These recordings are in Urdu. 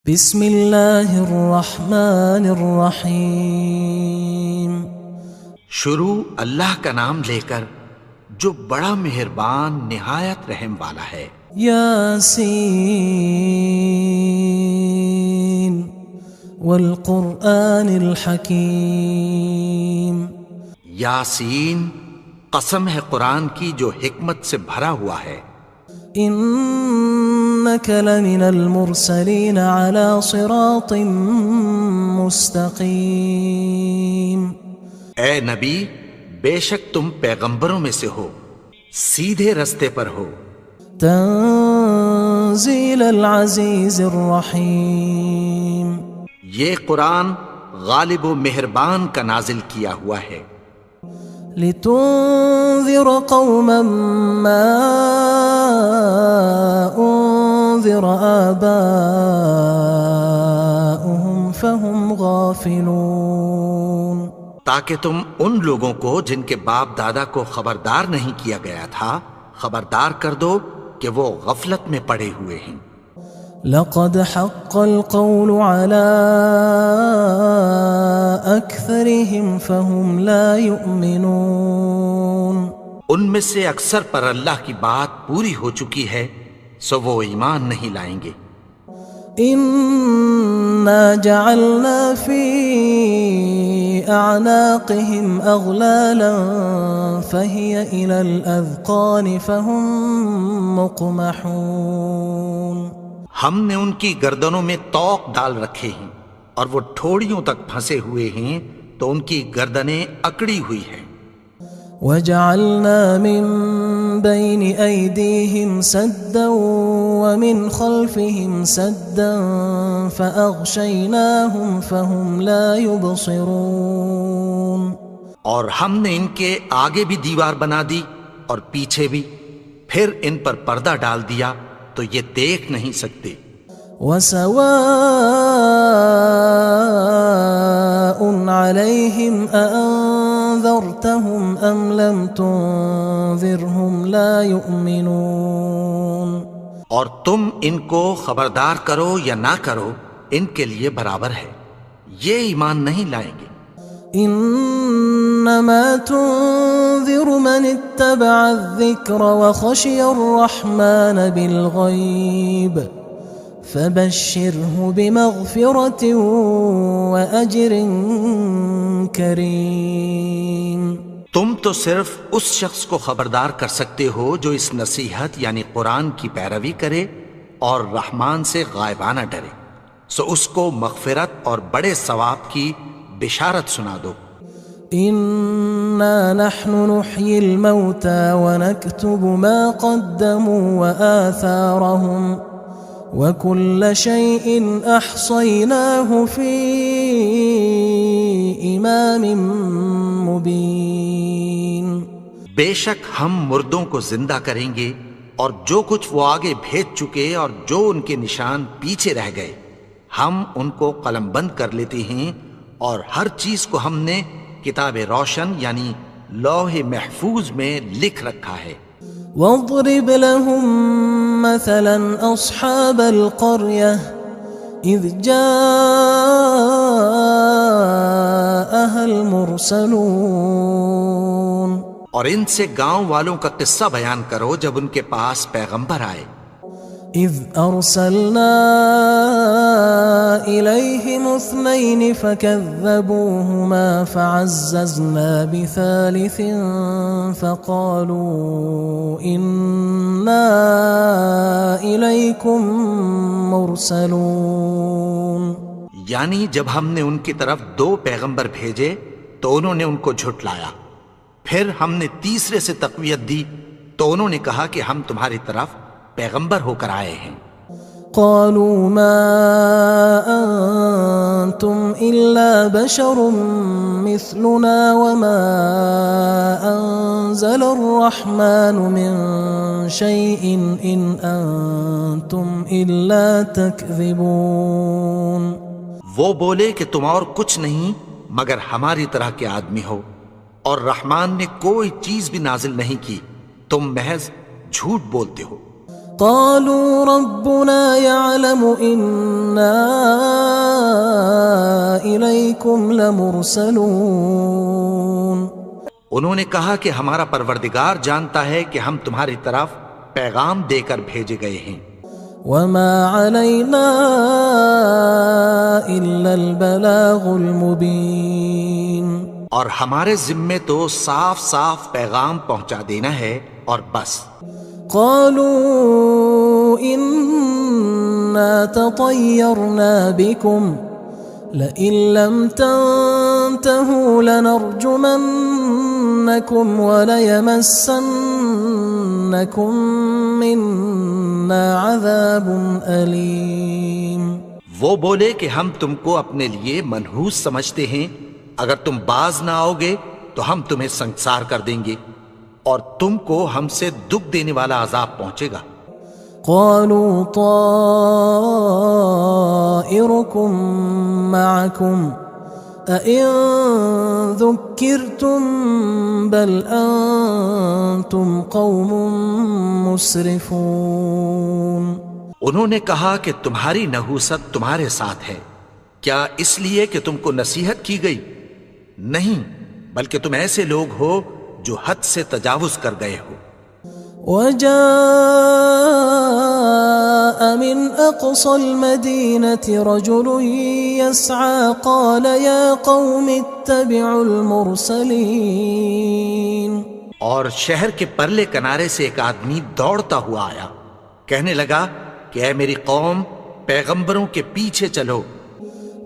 بسم اللہ الرحمن الرحیم۔ شروع اللہ کا نام لے کر جو بڑا مہربان نہایت رحم والا ہے۔ یاسین والقرآن الحکیم۔ یاسین، قسم ہے قرآن کی جو حکمت سے بھرا ہوا ہے۔ انک لمن المرسلین علی صراط مستقیم۔ اے نبی، بے شک تم پیغمبروں میں سے ہو، سیدھے رستے پر ہو۔ تنزیل العزیز الرحیم۔ یہ قرآن غالب و مہربان کا نازل کیا ہوا ہے۔ لتنذر قوما ما انذر آباؤهم فهم غافلون۔ تاکہ تم ان لوگوں کو جن کے باپ دادا کو خبردار نہیں کیا گیا تھا خبردار کر دو کہ وہ غفلت میں پڑے ہوئے ہیں۔ لقد حق القول على أكثرهم فهم لا يؤمنون۔ ان میں سے اکثر پر اللہ کی بات پوری ہو چکی ہے سو وہ ایمان نہیں لائیں گے۔ إنا جعلنا في أعناقهم أغلالا فهي إلى الأذقان فهم مقمحون۔ ہم نے ان کی گردنوں میں طوق ڈال رکھے ہیں اور وہ ٹھوڑیوں تک پھنسے ہوئے ہیں تو ان کی گردنیں اکڑی ہوئی ہیں۔ وجعلنا من بين أيديهم سدا ومن خلفهم سدا فأغشيناهم فهم لا يبصرون۔ اور ہم نے ان کے آگے بھی دیوار بنا دی اور پیچھے بھی، پھر ان پر پردہ ڈال دیا تو یہ دیکھ نہیں سکتے۔ وسواء عليهم أأنذرتهم أم لم تنذرهم لا يؤمنون۔ اور تم ان کو خبردار کرو یا نہ کرو ان کے لیے برابر ہے، یہ ایمان نہیں لائیں گے۔ انما تنذر من اتبع الذکر وخشی الرحمن بالغیب فبشره بمغفرة وأجر کریم۔ تم تو صرف اس شخص کو خبردار کر سکتے ہو جو اس نصیحت یعنی قرآن کی پیروی کرے اور رحمان سے غائبانہ ڈرے، سو اس کو مغفرت اور بڑے ثواب کی بشارت سنا دو۔ انا نحن نحيي الموتى ونكتب ما قدموا وآثارهم وكل شيء احصيناه في امام مبين۔ بے شک ہم مردوں کو زندہ کریں گے اور جو کچھ وہ آگے بھیج چکے اور جو ان کے نشان پیچھے رہ گئے ہم ان کو قلم بند کر لیتے ہیں، اور ہر چیز کو ہم نے کتاب روشن یعنی لوح محفوظ میں لکھ رکھا ہے۔ واضرب لهم مثلا أصحاب القرية إذ جاءها المرسلون۔ اور ان سے گاؤں والوں کا قصہ بیان کرو جب ان کے پاس پیغمبر آئے۔ إذ أرسلنا إليهم اثنين فكذبوهما فعززنا بثالث فقالوا إنا إليكم مرسلون۔ یعنی جب ہم نے ان کی طرف 2 پیغمبر بھیجے تو انہوں نے ان کو جھٹلایا، پھر ہم نے تیسرے سے تقویت دی تو انہوں نے کہا کہ ہم تمہاری طرف پیغمبر ہو کر آئے ہیں۔ قالوا ما أنتم إلا بشر مثلنا وما أنزل الرحمن من شيء إن أنتم إلا تكذبون۔ وہ بولے کہ تم اور کچھ نہیں مگر ہماری طرح کے آدمی ہو، اور رحمان نے کوئی چیز بھی نازل نہیں کی، تم محض جھوٹ بولتے ہو۔ قالوا ربنا يعلم إنا إليكم لمرسلون. انہوں نے کہا کہ ہمارا پروردگار جانتا ہے کہ ہم تمہاری طرف پیغام دے کر بھیجے گئے ہیں. وما علينا إلا البلاغ المبين. اور ہمارے ذمے تو صاف صاف پیغام پہنچا دینا ہے اور بس. قالوا إنا تطيرنا بكم لئن لم تنتهوا لنرجمنكم وليمسنكم منا عذاب أليم. وہ بولے کہ ہم تم کو اپنے لیے منحوس سمجھتے ہیں، اگر تم باز نہ آؤ گے تو ہم تمہیں سنگسار کر دیں گے اور تم کو ہم سے دکھ دینے والا عذاب پہنچے گا. قالوا طائركم معكم أئن ذكرتم بل أنتم قوم مسرفون. انہوں نے کہا کہ تمہاری نحوست تمہارے ساتھ ہے، کیا اس لیے کہ تم کو نصیحت کی گئی؟ نہیں، بلکہ تم ایسے لوگ ہو جو حد سے تجاوز کر گئے ہو. وجاء من أقصى المدينة رجل يسعى قال يا قوم اتبعوا المرسلين. اور شہر کے پرلے کنارے سے ایک آدمی دوڑتا ہوا آیا، کہنے لگا کہ اے میری قوم، پیغمبروں کے پیچھے چلو.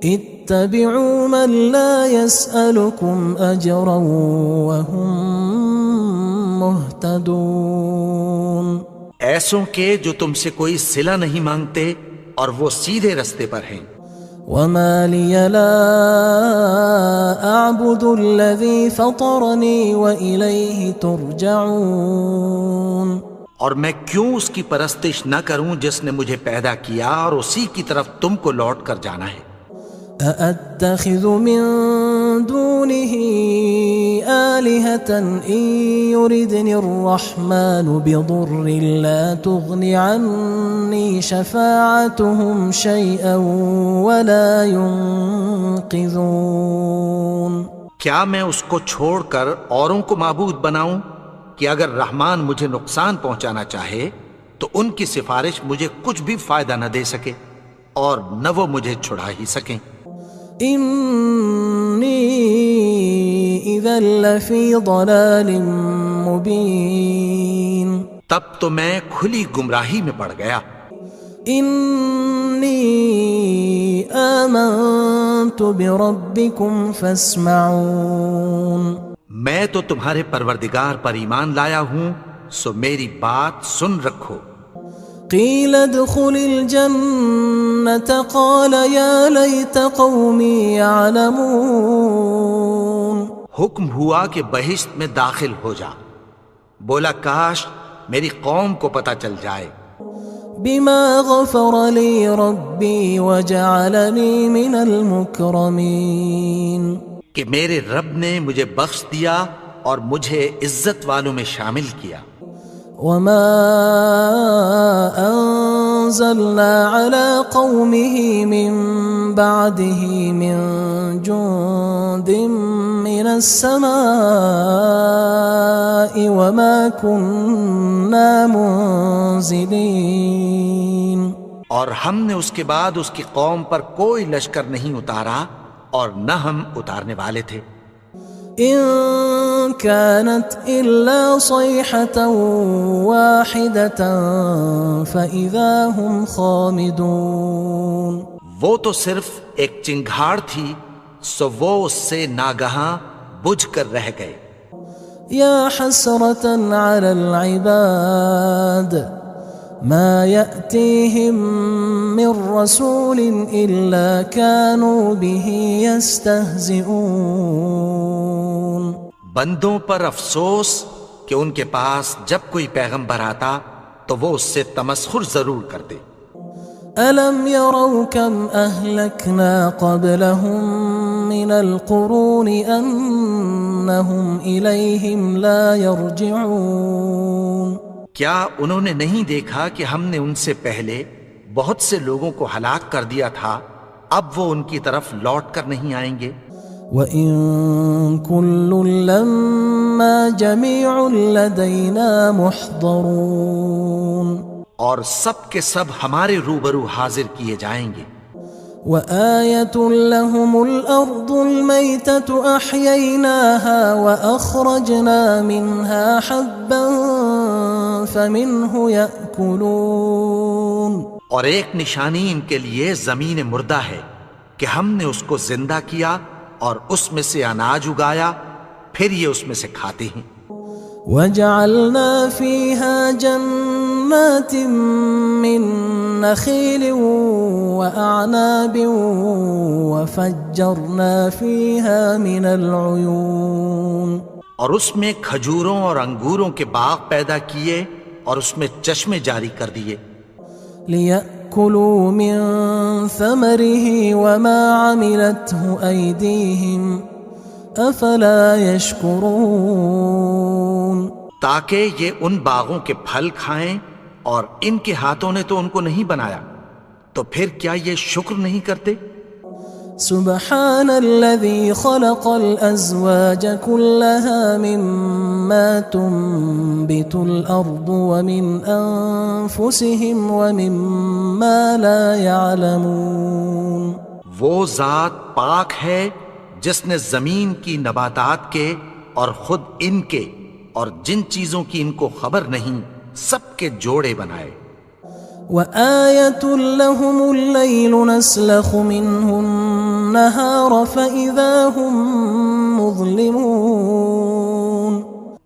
اتبعوا من لا يسألكم أجرا وهم مهتدون. ایسوں کے جو تم سے کوئی صلہ نہیں مانگتے اور وہ سیدھے رستے پر ہیں. وما لي لا أعبد الذي فطرني وإليه ترجعون. اور میں کیوں اس کی پرستش نہ کروں جس نے مجھے پیدا کیا اور اسی کی طرف تم کو لوٹ کر جانا ہے. أأتخذ من دونه آلهة إن يردني الرحمن بضر لا تغن عني شفاعتهم شيئا ولا ينقذون. کیا میں اس کو چھوڑ کر اوروں کو معبود بناؤں کہ اگر رحمان مجھے نقصان پہنچانا چاہے تو ان کی سفارش مجھے کچھ بھی فائدہ نہ دے سکے اور نہ وہ مجھے چھڑا ہی سکیں. إني إذا لفي ضلال مبين. تب تو میں کھلی گمراہی میں پڑ گیا. إني آمنت بربكم فاسمعون. میں تو تمہارے پروردگار پر ایمان لایا ہوں، سو میری بات سن رکھو. قيل ادخل الجنة قال يا ليت قومي يعلمون. حکم ہوا کہ بہشت میں داخل ہو جا. بولا کاش میری قوم کو پتہ چل جائے. بما غفر لي ربي وجعلني من المكرمين. کہ میرے رب نے مجھے بخش دیا اور مجھے عزت والوں میں شامل کیا. وما أنزلنا على قومه من بعده من جند من السماء وما كنا منزلين. اور ہم نے اس کے بعد اس کی قوم پر کوئی لشکر نہیں اتارا اور نہ ہم اتارنے والے تھے. إن كانت إلا صيحة واحدة فإذا هم خامدون. وہ تو صرف ایک چنگھاڑ تھی، سو وہ اس سے ناگہاں بجھ کر رہ گئے. يا حسرة على العباد ما يأتيهم من رسول إلا كانوا به يستهزئون. بندوں پر افسوس کہ ان کے پاس جب کوئی پیغمبر آتا تو وہ اس سے تمسخر ضرور کرتے. ألم يروا كم أهلكنا قبلهم من القرون أنهم إليهم لا يرجعون. کیا انہوں نے نہیں دیکھا کہ ہم نے ان سے پہلے بہت سے لوگوں کو ہلاک کر دیا تھا، اب وہ ان کی طرف لوٹ کر نہیں آئیں گے؟ وَإِن كُلٌّ لَمَّا جَمِيعٌ لَدَيْنَا مُحْضَرُونَ، اور سب کے سب ہمارے روبرو حاضر کیے جائیں گے۔ وَآيَةٌ لَهُمُ الْأَرْضُ الْمَيْتَةُ أَحْيَيْنَاهَا وَأَخْرَجْنَا مِنْهَا حَبًّا فَمِنْهُ يَأْكُلُونَ، اور ایک نشانی ان کے لیے زمین مردہ ہے کہ ہم نے اس کو زندہ کیا اور اس میں سے اناج اگایا، پھر یہ اس میں سے کھاتے ہیں۔ وَجَعَلْنَا فِيهَا جَنَّاتٍ مِّن نَخِيلٍ وَأَعْنَابٍ وَفَجَّرْنَا فِيهَا مِنَ الْعُيُونِ، اور اس میں کھجوروں اور انگوروں کے باغ پیدا کیے اور اس میں چشمے جاری کر دیے، لِيَأْكُلُوا مِن ثَمَرِهِ وَمَا عَمِلَتْهُ أَيْدِيهِمْ أَفَلَا يَشْكُرُونَ، تاکہ یہ ان باغوں کے پھل کھائیں، اور ان کے ہاتھوں نے تو ان کو نہیں بنایا، تو پھر کیا یہ شکر نہیں کرتے؟ سبحان الذي خلق الأزواج كلها مما تنبت الأرض ومن أنفسهم ومما لا يعلمون، وہ ذات پاک ہے جس نے زمین کی نباتات کے اور خود ان کے اور جن چیزوں کی ان کو خبر نہیں سب کے جوڑے بنائے۔ وآية لهم الليل نسلخ منه النهار فإذا هم مظلمون،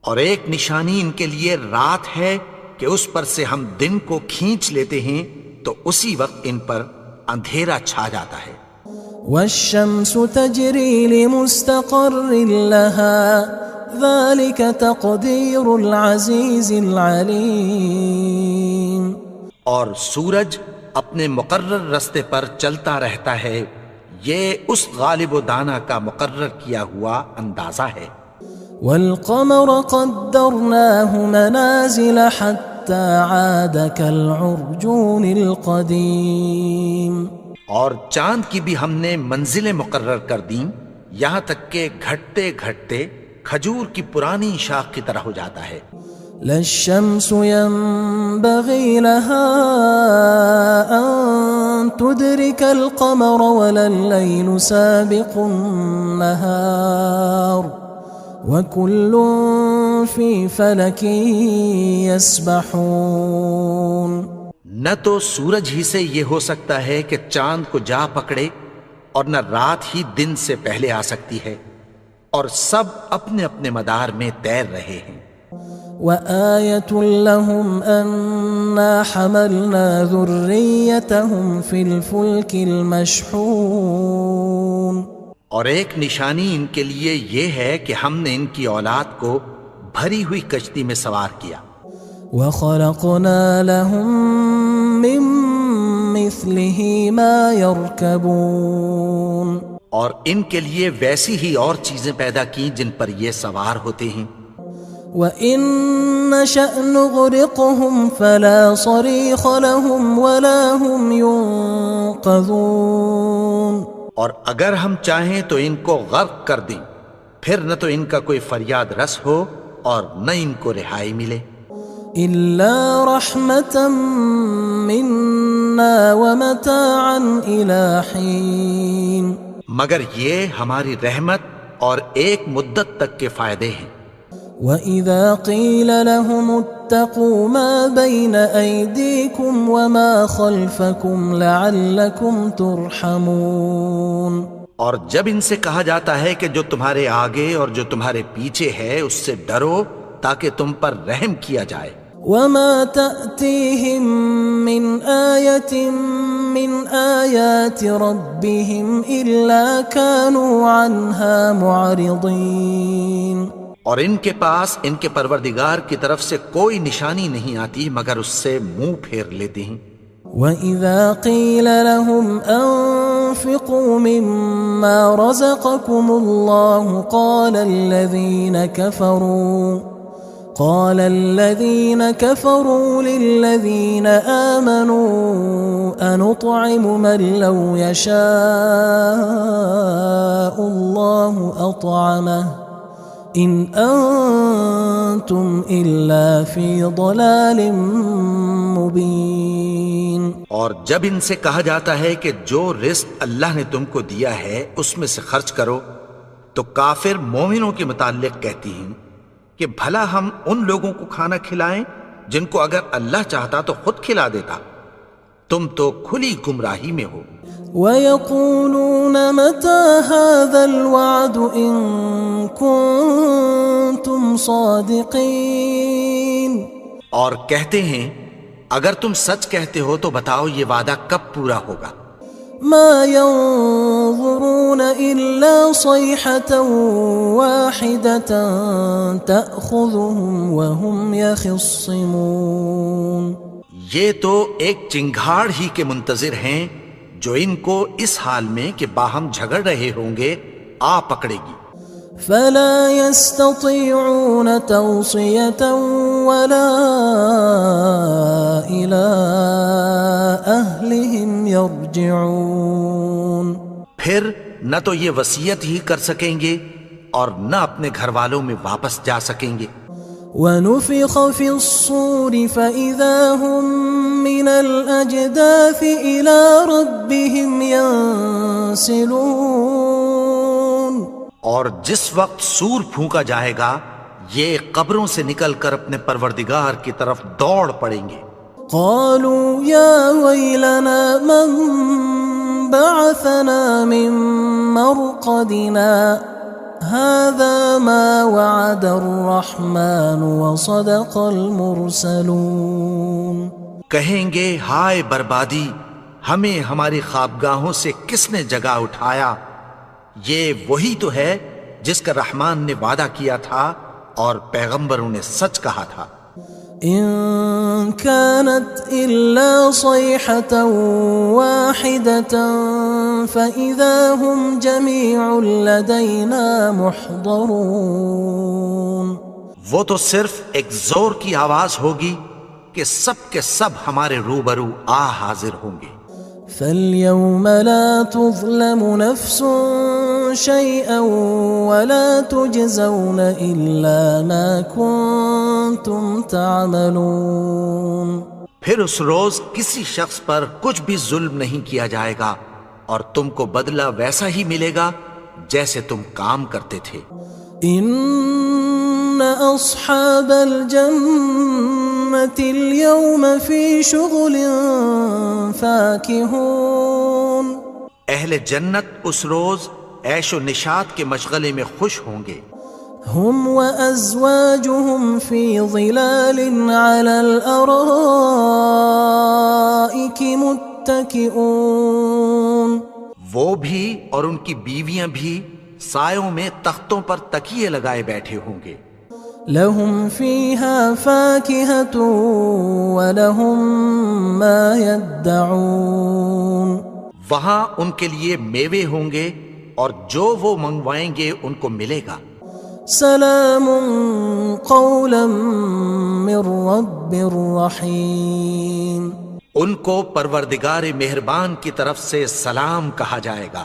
اور ایک نشانی ان کے لیے رات ہے کہ اس پر سے ہم دن کو کھینچ لیتے ہیں تو اسی وقت ان پر اندھیرا چھا جاتا ہے۔ والشمس تجري لمستقر لها ذلك تقدير العزيز العليم، اور سورج اپنے مقرر رستے پر چلتا رہتا ہے، یہ اس غالب و دانا کا مقرر کیا ہوا اندازہ ہے۔ والقمر قدرناه منازل حتى عاد كالعرجون القديم، اور چاند کی بھی ہم نے منزلیں مقرر کر دیں، یہاں تک کہ گھٹتے گھٹتے کھجور کی پرانی شاخ کی طرح ہو جاتا ہے۔ لا الشمس ينبغي لها أن تدرك القمر ولا الليل سابق النهار وكل في فلك يسبحون، نہ تو سورج ہی سے یہ ہو سکتا ہے کہ چاند کو جا پکڑے، اور نہ رات ہی دن سے پہلے آ سکتی ہے، اور سب اپنے اپنے مدار میں تیر رہے ہیں۔ وآية لهم أنا حملنا ذريتهم في الفلك المشحون، اور ایک نشانی ان کے لیے یہ ہے کہ ہم نے ان کی اولاد کو بھری ہوئی کشتی میں سوار کیا۔ وخلقنا لهم من مثله ما يركبون، اور ان کے لیے ویسی ہی اور چیزیں پیدا کی جن پر یہ سوار ہوتے ہیں۔ وَإِن نَّشَأْ نُغْرِقْهُمْ فَلَا صَرِيخَ لَهُمْ وَلَا هُمْ يُنقَذُونَ، اور اگر ہم چاہیں تو ان کو غرق کر دیں، پھر نہ تو ان کا کوئی فریاد رس ہو اور نہ ان کو رہائی ملے۔ إِلَّا رَحْمَةً مِنَّا وَمَتَاعًا إِلَى حِينٍ، مگر یہ ہماری رحمت اور ایک مدت تک کے فائدے ہیں۔ وَإِذَا قِيلَ لَهُمُ اتَّقُوا مَا بَيْنَ أَيْدِيكُمْ وَمَا خَلْفَكُمْ لَعَلَّكُمْ تُرْحَمُونَ، اور جب ان سے کہا جاتا ہے کہ جو تمہارے آگے اور جو تمہارے پیچھے ہے اس سے ڈرو تاکہ تم پر رحم کیا جائے۔ وَمَا تَأْتِيهِم مِّنْ آيَةٍ مِّنْ آيَاتِ رَبِّهِمْ إِلَّا كَانُوا عَنْهَا مُعْرِضِينَ، اور ان کے پاس ان کے پروردگار کی طرف سے کوئی نشانی نہیں آتی مگر اس سے منہ پھیر لیتے ہیں۔ وَإِذَا قِيلَ لَهُمْ أَنفِقُوا مِمَّا رَزَقَكُمُ اللَّهُ قال الذين كفروا للذين آمنوا أنطعم من لو يشاء الله أطعمه إن أنتم إلا في ضلال مبين. اور جب ان سے کہا جاتا ہے کہ جو رزق اللہ نے تم کو دیا ہے اس میں سے خرچ کرو، تو کافر مومنوں کے متعلق کہتی ہیں کہ بھلا ہم ان لوگوں کو کھانا کھلائیں جن کو اگر اللہ چاہتا تو خود کھلا دیتا. تم تو کھلی گمراہی میں ہو. وَيَقُولُونَ مَتَى هَذَا الْوَعْدُ إِن كُنتُمْ صَادِقِينَ. اور کہتے ہیں اگر تم سچ کہتے ہو تو بتاؤ یہ وعدہ کب پورا ہوگا. مَا يَنظُرُونَ إِلَّا صَيْحَةً وَاحِدَةً تَأْخُذُهُمْ وَهُمْ يَخِصِّمُونَ. یہ تو ایک چنگھاڑ ہی کے منتظر ہیں جو ان کو اس حال میں کہ باہم جھگڑ رہے ہوں گے آ پکڑے گی. فلا يستطيعون توصية ولا إلى أهلهم يرجعون. پھر نہ تو یہ وصیت ہی کر سکیں گے اور نہ اپنے گھر والوں میں واپس جا سکیں گے. ونفخ في الصور فإذا هم من الأجداث إلى ربهم ينسلون. اور جس وقت سور پھونکا جائے گا یہ قبروں سے نکل کر اپنے پروردگار کی طرف دوڑ پڑیں گے. قالوا يا ويلنا من بعثنا من مرقدنا هذا ما وعد الرحمن وصدق المرسلون. کہیں گے ہائے بربادی، ہمیں ہماری خوابگاہوں سے کس نے جگا اٹھایا. یہ وہی تو ہے جس کا رحمان نے وعدہ کیا تھا اور پیغمبروں نے سچ کہا تھا. إن كانت إلا صيحة واحدة فإذا هم جميع لدينا محضرون. وہ تو صرف ایک زور کی آواز ہوگی کہ سب کے سب ہمارے روبرو آ حاضر ہوں گے. فاليوم لا تظلم نفس شيئا ولا تجزون إلا ما كنتم تعملون. پھر اس روز کسی شخص پر کچھ بھی ظلم نہیں کیا جائے گا اور تم کو بدلہ ویسا ہی ملے گا جیسے تم کام کرتے تھے. إن أصحاب الجنة اليوم في شغل فاكهون. اہل جنت اس روز عیش و نشاط کے مشغلے میں خوش ہوں گے. هم وأزواجهم في ظلال على الأرائك متكئون. وہ بھی اور ان کی بیویاں بھی سایوں میں تختوں پر تکیے لگائے بیٹھے ہوں گے. لهم فيها فاكهة ولهم ما يدعون. وہاں ان کے لیے میوے ہوں گے اور جو وہ منگوائیں گے ان کو ملے گا. سلام قولا من رب رحیم. ان کو پروردگار مہربان کی طرف سے سلام کہا جائے گا.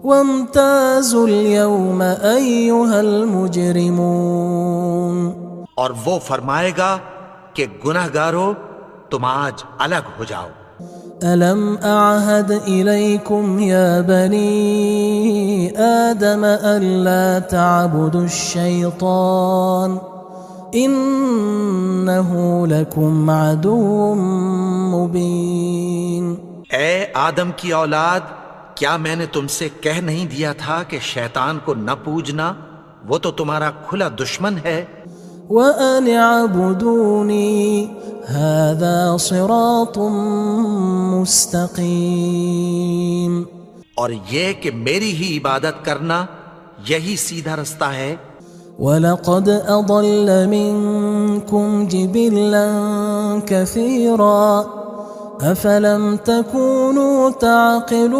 وامتازوا اليوم أيها المجرمون. اور وہ فرمائے گا کہ گناہگارو تم آج الگ ہو جاؤ. ألم أعهد إليكم يا بني آدم ألا تعبدوا الشيطان إنه لكم عدو مبين. اے آدم کی اولاد، کیا میں نے تم سے کہہ نہیں دیا تھا کہ شیطان کو نہ پوجنا، وہ تو تمہارا کھلا دشمن ہے. وَأَنِ اعْبُدُونِي هَذَا صِرَاطٌ مُسْتَقِيمٌ. اور یہ کہ میری ہی عبادت کرنا یہی سیدھا رستہ ہے. وَلَقَدْ أَضَلَّ مِنْكُمْ جِبِلًّا كَثِيرًا أَفَلَمْ تَكُونُوا تَعْقِلُونَ.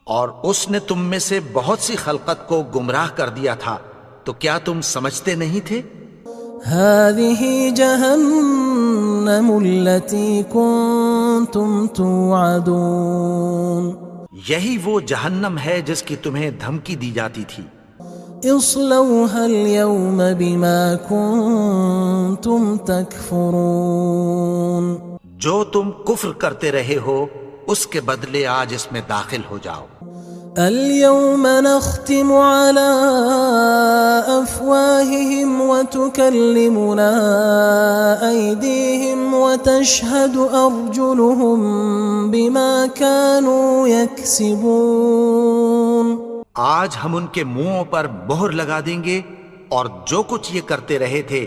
اور اس نے تم میں سے بہت سی خلقت کو گمراہ کر دیا تھا، تو کیا تم سمجھتے نہیں تھے؟ هذه جهنم التي كنتم توعدون یہی وہ جہنم ہے جس کی تمہیں دھمکی دی جاتی تھی۔ اصلوها اليوم بما كنتم تكفرون جو تم کفر کرتے رہے ہو اس کے بدلے آج اس میں داخل ہو جاؤ۔ اليوم نختم على أفواههم وتكلمنا أيديهم وتشهد أرجلهم بما كانوا يكسبون آج ہم ان کے منہوں پر مہر لگا دیں گے اور جو کچھ یہ کرتے رہے تھے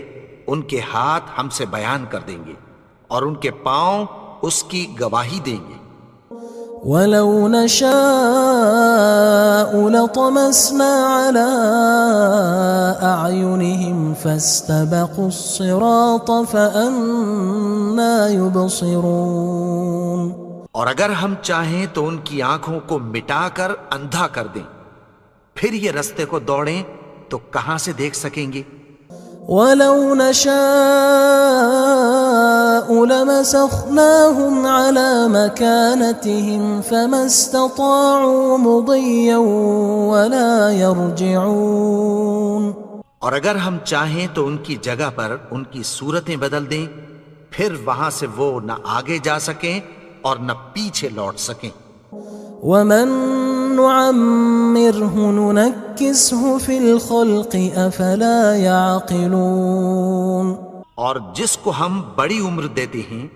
ان کے ہاتھ ہم سے بیان کر دیں گے اور ان کے پاؤں اس کی گواہی دیں گے۔ وَلَوْ نَشَاءُ لَطَمَسْنَا عَلَىٰ أَعْيُنِهِمْ فَاسْتَبَقُوا الصِّرَاطَ فَأَنَّىٰ يُبْصِرُونَ اور اگر ہم چاہیں تو ان کی آنکھوں کو مٹا کر اندھا کر دیں، پھر یہ رستے کو دوڑیں تو کہاں سے دیکھ سکیں گے؟ وَلَوْ نَشَاءُ لَمَسَخْنَاهُمْ عَلَىٰ مَكَانَتِهِمْ فَمَا اسْتَطَاعُوا مُضِيًّا وَلَا يَرْجِعُونَ اور اگر ہم چاہیں تو ان کی جگہ پر ان کی صورتیں بدل دیں، پھر وہاں سے وہ نہ آگے جا سکیں اور نہ پیچھے لوٹ سکیں۔ وَمَن نُعَمِّرْهُ نُنَكِّسْهُ فِي الْخَلْقِ أَفَلَا يَعْقِلُونَ اور جس کو ہم بڑی عمر دیتے ہیں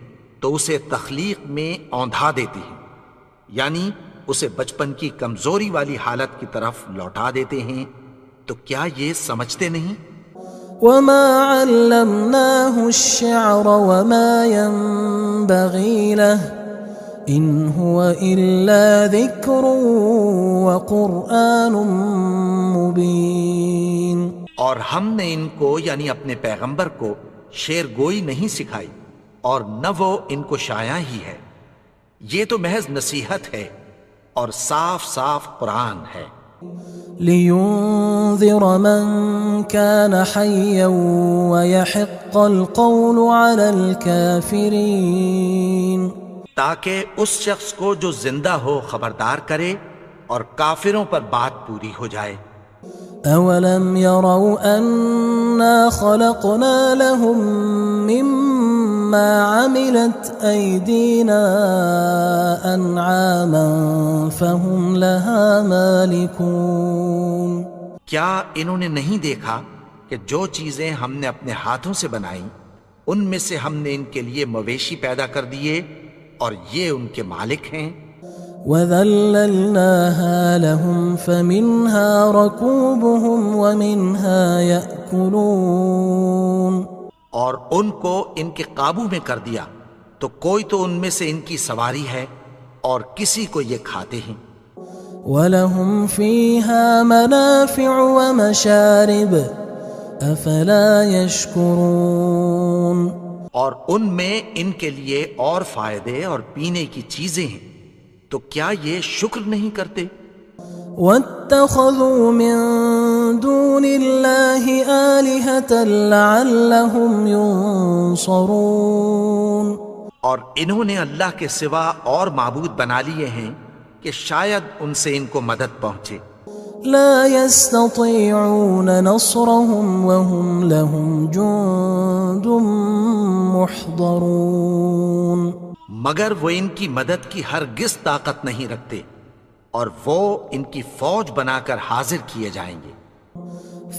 تو اسے تخلیق میں اوندھا دیتے ہیں، یعنی اسے بچپن کی کمزوری والی حالت کی طرف لوٹا دیتے ہیں، تو کیا یہ سمجھتے نہیں؟ وَمَا عَلَّمْنَاهُ الشِّعْرَ وَمَا يَنبَغِي لَهُ إِنْ هُوَ إِلَّا ذِكْرٌ وَقُرْآنٌ مُبِينٌ اور ہم نے ان کو یعنی اپنے پیغمبر کو شعر گوئی نہیں سکھائی اور نہ وہ ان کو شایع ہی ہے، یہ تو محض نصیحت ہے اور صاف صاف قرآن ہے۔ لِيُنذِرَ مَن كَانَ حَيًّا وَيَحِقَّ الْقَوْلُ عَلَى الْكَافِرِينَ تاکہ اس شخص کو جو زندہ ہو خبردار کرے اور کافروں پر بات پوری ہو جائے۔ أَوَلَمْ يَرَوْا أَنَّا خَلَقْنَا لَهُم مِّمَّا عَمِلَتْ أَيْدِينَا أَنْعَامًا فَهُمْ لَهَا مَالِكُونَ کیا انہوں نے نہیں دیکھا کہ جو چیزیں ہم نے اپنے ہاتھوں سے بنائیں ان میں سے ہم نے ان کے لیے مویشی پیدا کر دیے اور یہ ان کے مالک ہیں۔ وَذَلَّلْنَاهَا لَهُمْ فَمِنْهَا رَكُوبُهُمْ وَمِنْهَا يَأْكُلُونَ اور ان کو ان کے قابو میں کر دیا تو کوئی تو ان میں سے ان کی سواری ہے اور کسی کو یہ کھاتے ہیں۔ وَلَهُمْ فِيهَا مَنَافِعُ وَمَشَارِبُ أَفَلَا يَشْكُرُونَ اور ان میں ان کے لیے اور فائدے اور پینے کی چیزیں ہیں، تو کیا یہ شکر نہیں کرتے؟ وَاتَّخَذُوا مِن دُونِ اللَّهِ آلِهَةً لَعَلَّهُمْ يُنصَرُونَ اور انہوں نے اللہ کے سوا اور معبود بنا لیے ہیں کہ شاید ان سے ان کو مدد پہنچے۔ لا يستطيعون نصرهم وهم لهم جند محضرون مگر وہ ان کی مدد کی ہرگز طاقت نہیں رکھتے اور وہ ان کی فوج بنا کر حاضر کیے جائیں گے۔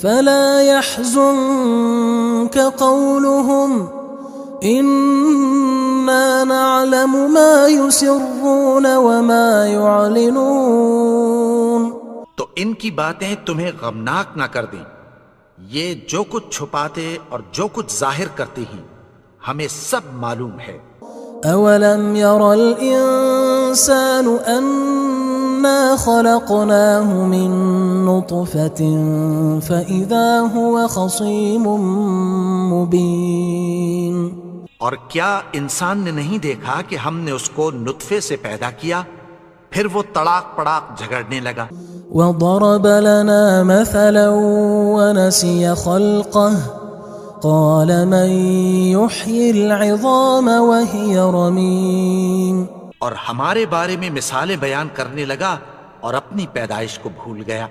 فلا يحزنك قولهم إنا نعلم ما يسرون وما يعلنون تو ان کی باتیں تمہیں غمناک نہ کر دیں، یہ جو کچھ چھپاتے اور جو کچھ ظاہر کرتے ہیں ہمیں سب معلوم ہے۔ أَوَلَمْ يَرَ الْإِنسَانُ أَنَّا خَلَقْنَاهُ مِن نُّطْفَةٍ فَإِذَا هُوَ خَصِيمٌ مُّبِينٌ اور کیا انسان نے نہیں دیکھا کہ ہم نے اس کو نطفے سے پیدا کیا، پھر وہ تڑاک پڑاک جھگڑنے لگا۔ وضرب لنا مثلا ونسي خلقه قال من يحيي العظام وهي رميم اور ہمارے بارے میں مثالیں بیان کرنے لگا اور اپنی پیدائش کو بھول گیا.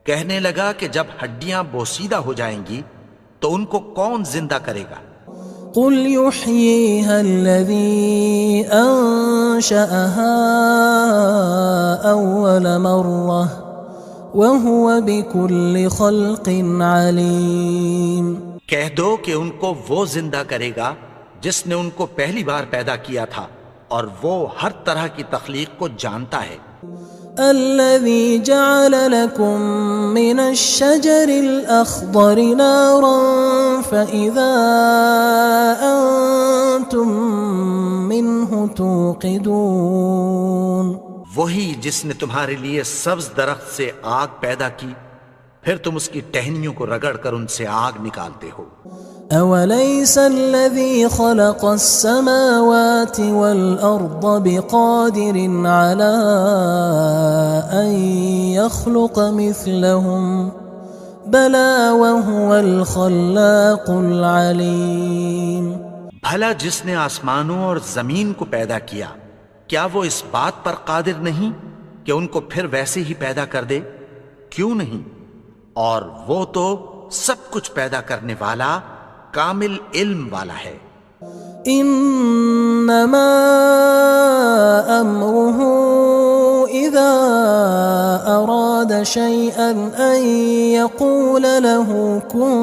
کہنے لگا کہ جب ہڈیاں بوسیدہ ہو جائیں گی تو ان کو کون زندہ کرے گا؟ قل يحييها الذي أنشأها أول مرة وهو بكل خلق عليم. کہہ دو کہ ان کو وہ زندہ کرے گا جس نے ان کو پہلی بار پیدا کیا تھا اور وہ ہر طرح کی تخلیق کو جانتا ہے. الذي جعل لكم من الشجر الأخضر نارا فإذا أنتم منه توقدون. وہی جس نے تمہارے لیے سبز درخت سے آگ پیدا کی پھر تم اس کی ٹہنیوں کو رگڑ کر ان سے آگ نکالتے ہو. أوليس الذي خلق السماوات والأرض بقادر على أن يخلق مثلهم بلى وهو الخلاق العليم. بھلا جس نے آسمانوں اور زمین کو پیدا کیا کیا وہ اس بات پر قادر نہیں کہ ان کو پھر ویسے ہی پیدا کر دے؟ کیوں نہیں؟ اور وہ تو سب کچھ پیدا کرنے والا کامل علم والا ہے. انما امره اذا اراد شيئا ان يقول له كن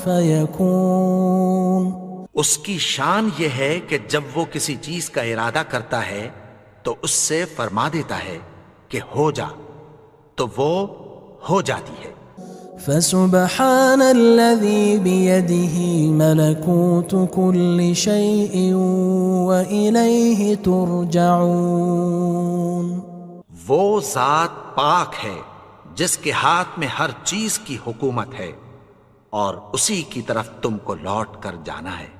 فيكون. اس کی شان یہ ہے کہ جب وہ کسی چیز کا ارادہ کرتا ہے تو اس سے فرما دیتا ہے کہ ہو جا تو وہ ہو جاتی ہے. فسبحان الذي بيده ملكوت كل شيء وإليه ترجعون. وہ ذات پاک ہے جس کے ہاتھ میں ہر چیز کی حکومت ہے اور اسی کی طرف تم کو لوٹ کر جانا ہے.